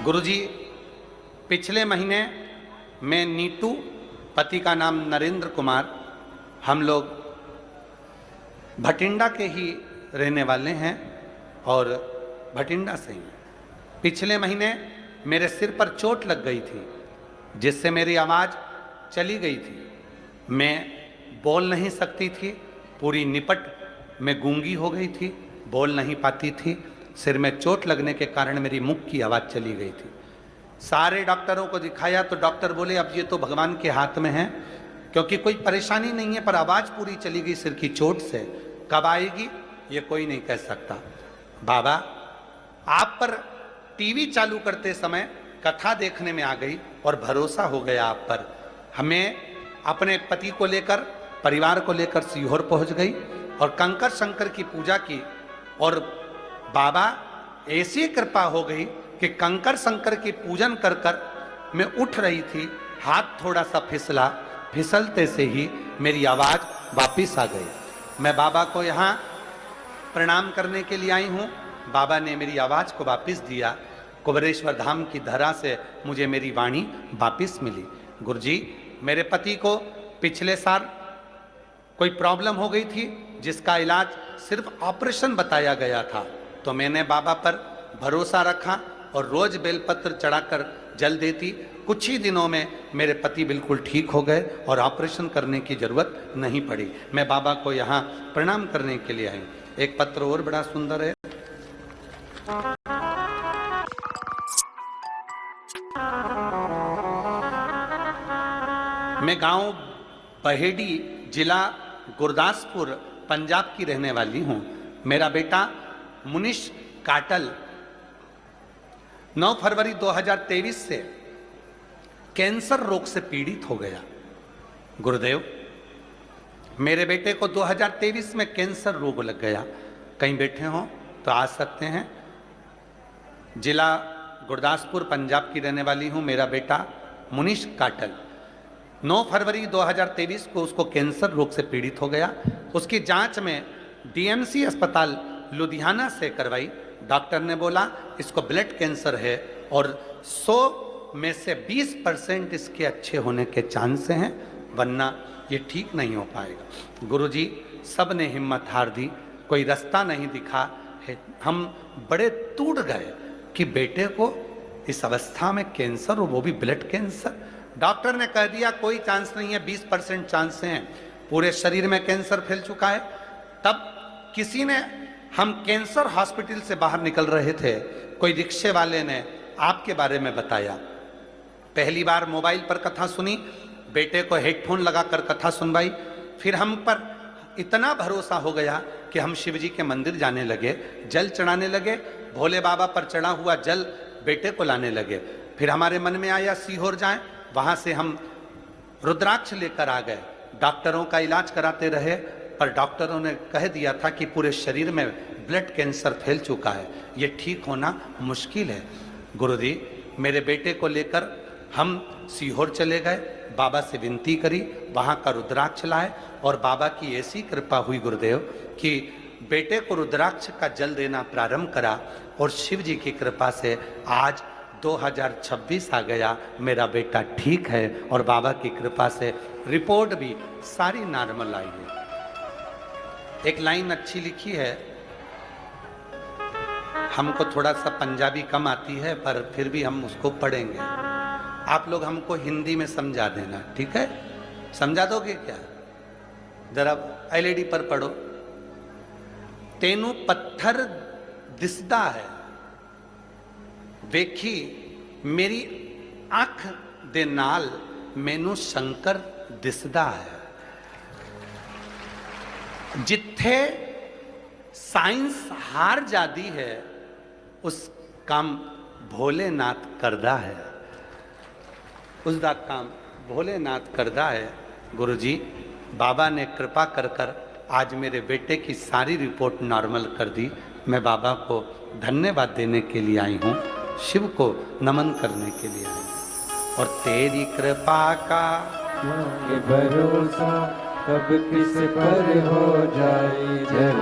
गुरुजी, पिछले महीने मैं नीटू, पति का नाम नरेंद्र कुमार, हम लोग भटिंडा के ही रहने वाले हैं और भटिंडा से ही पिछले महीने मेरे सिर पर चोट लग गई थी, जिससे मेरी आवाज़ चली गई थी। मैं बोल नहीं सकती थी, पूरी निपट में गूंगी हो गई थी, बोल नहीं पाती थी। सिर में चोट लगने के कारण मेरी मुख की आवाज़ चली गई थी। सारे डॉक्टरों को दिखाया तो डॉक्टर बोले अब ये तो भगवान के हाथ में है, क्योंकि कोई परेशानी नहीं है, पर आवाज़ पूरी चली गई सिर की चोट से। कब आएगी ये कोई नहीं कह सकता। बाबा, आप पर टीवी चालू करते समय कथा देखने में आ गई और भरोसा हो गया आप पर। हमें अपने पति को लेकर, परिवार को लेकर सीहोर पहुंच गई और कंकर शंकर की पूजा की। और बाबा, ऐसी कृपा हो गई कि कंकर शंकर की पूजन कर कर मैं उठ रही थी, हाथ थोड़ा सा फिसला, फिसलते से ही मेरी आवाज़ वापिस आ गई। मैं बाबा को यहाँ प्रणाम करने के लिए आई हूँ। बाबा ने मेरी आवाज़ को वापिस दिया। कुबेरेश्वर धाम की धरा से मुझे मेरी वाणी वापिस मिली। गुरुजी, मेरे पति को पिछले साल कोई प्रॉब्लम हो गई थी, जिसका इलाज सिर्फ ऑपरेशन बताया गया था, तो मैंने बाबा पर भरोसा रखा और रोज बेलपत्र चढ़ाकर जल देती। कुछ ही दिनों में मेरे पति बिल्कुल ठीक हो गए और ऑपरेशन करने की जरूरत नहीं पड़ी। मैं बाबा को यहाँ प्रणाम करने के लिए आई। एक पत्र और बड़ा सुंदर है। मैं गांव बहेड़ी, जिला गुरदासपुर, पंजाब की रहने वाली हूं। मेरा बेटा मुनीश काटल 9 फरवरी 2023 से कैंसर रोग से पीड़ित हो गया। गुरुदेव, मेरे बेटे को 2023 में कैंसर रोग लग गया। कहीं बैठे हों तो आ सकते हैं। जिला गुरदासपुर, पंजाब की रहने वाली हूं। मेरा बेटा मुनीश काटल 9 फरवरी 2023 को उसको कैंसर रोग से पीड़ित हो गया। उसकी जांच में डीएमसी अस्पताल लुधियाना से करवाई। डॉक्टर ने बोला इसको ब्लड कैंसर है और 100 में से 20% इसके अच्छे होने के चांस हैं, वरना ये ठीक नहीं हो पाएगा। गुरुजी, सब ने हिम्मत हार दी, कोई रास्ता नहीं दिखा है। हम बड़े टूट गए कि बेटे को इस अवस्था में कैंसर, और वो भी ब्लड कैंसर। डॉक्टर ने कह दिया कोई चांस नहीं है, 20% चांस हैं, पूरे शरीर में कैंसर फैल चुका है। तब किसी ने, हम कैंसर हॉस्पिटल से बाहर निकल रहे थे, कोई रिक्शे वाले ने आपके बारे में बताया। पहली बार मोबाइल पर कथा सुनी, बेटे को हेडफोन लगाकर कथा सुनवाई। फिर हम पर इतना भरोसा हो गया कि हम शिव जी के मंदिर जाने लगे, जल चढ़ाने लगे, भोले बाबा पर चढ़ा हुआ जल बेटे को लाने लगे। फिर हमारे मन में आया सीहोर जाएं, वहाँ से हम रुद्राक्ष लेकर आ गए। डॉक्टरों का इलाज कराते रहे, पर डॉक्टरों ने कह दिया था कि पूरे शरीर में ब्लड कैंसर फैल चुका है, ये ठीक होना मुश्किल है। गुरुजी, मेरे बेटे को लेकर हम सीहोर चले गए, बाबा से विनती करी, वहाँ का रुद्राक्ष लाए और बाबा की ऐसी कृपा हुई गुरुदेव कि बेटे को रुद्राक्ष का जल देना प्रारंभ करा और शिव जी की कृपा से आज 2026 आ गया। मेरा बेटा ठीक है और बाबा की कृपा से रिपोर्ट भी सारी नॉर्मल आई है। एक लाइन अच्छी लिखी है, हमको थोड़ा सा पंजाबी कम आती है, पर फिर भी हम उसको पढ़ेंगे। आप लोग हमको हिंदी में समझा देना, ठीक है? समझा दोगे क्या? जरा एलईडी पर पढ़ो। तेनू पत्थर दिसदा है, वेखी मेरी अख दे नाल मैनू शंकर दिसदा है। जिथे साइंस हार जाती है, उस काम भोलेनाथ करदा है, उसका काम भोलेनाथ करदा है। गुरुजी, बाबा ने कृपा कर कर आज मेरे बेटे की सारी रिपोर्ट नॉर्मल कर दी। मैं बाबा को धन्यवाद देने के लिए आई हूँ, शिव को नमन करने के लिए आई हूँ। और तेरी कृपा का भरोसा कब किस पर हो जाए।